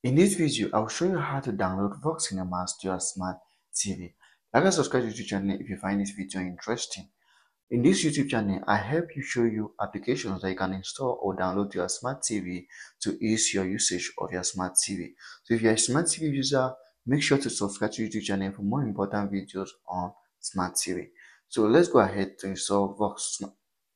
In this video, I'll show you how to download VOX Cinemas to your smart TV. Like and subscribe to the YouTube channel if you find this video interesting. In this YouTube channel, I help you show you applications that you can install or download to your smart TV to ease your usage of your smart TV. So if you're a smart TV user, make sure to subscribe to the YouTube channel for more important videos on smart TV. So let's go ahead to install VOX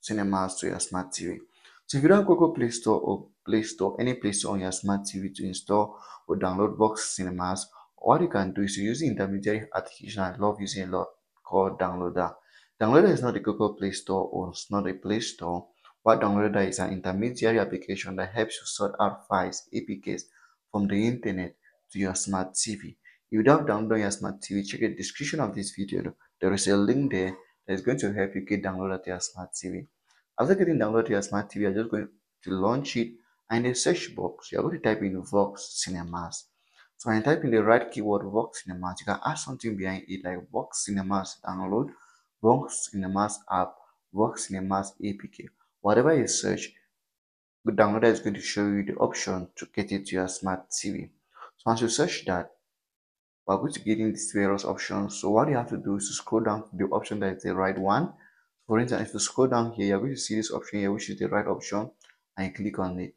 Cinemas to your smart TV. So if you don't have Google Play Store or Play Store, any Play Store on your smart TV to install or download VOX Cinemas, what you can do is to use the intermediary application I love using a lot called Downloader. Downloader is not a Google Play Store or it's not a Play Store. What Downloader is an intermediary application that helps you sort out files, APKs from the internet to your smart TV. If you don't have Downloader on your smart TV, check the description of this video. There is a link there that is going to help you get Downloader to your smart TV. After getting downloaded to your smart TV, you're just going to launch it, and in the search box, you're going to type in VOX Cinemas. So when you type in the right keyword VOX Cinemas, you can add something behind it like VOX Cinemas download, VOX Cinemas app, VOX Cinemas APK. Whatever you search, the downloader is going to show you the option to get it to your smart TV. So once you search that, we're going to get in these various options. So what you have to do is to scroll down to the option that is the right one. For instance, if you scroll down here, you're going to see this option here, which is the right option, and you click on it.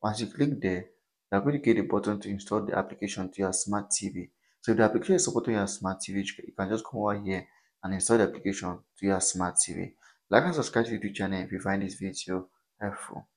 Once you click there, you're going to get a button to install the application to your smart TV. So if the application is supported on your smart TV, you can just come over here and install the application to your smart TV. Like and subscribe to the YouTube channel if you find this video helpful.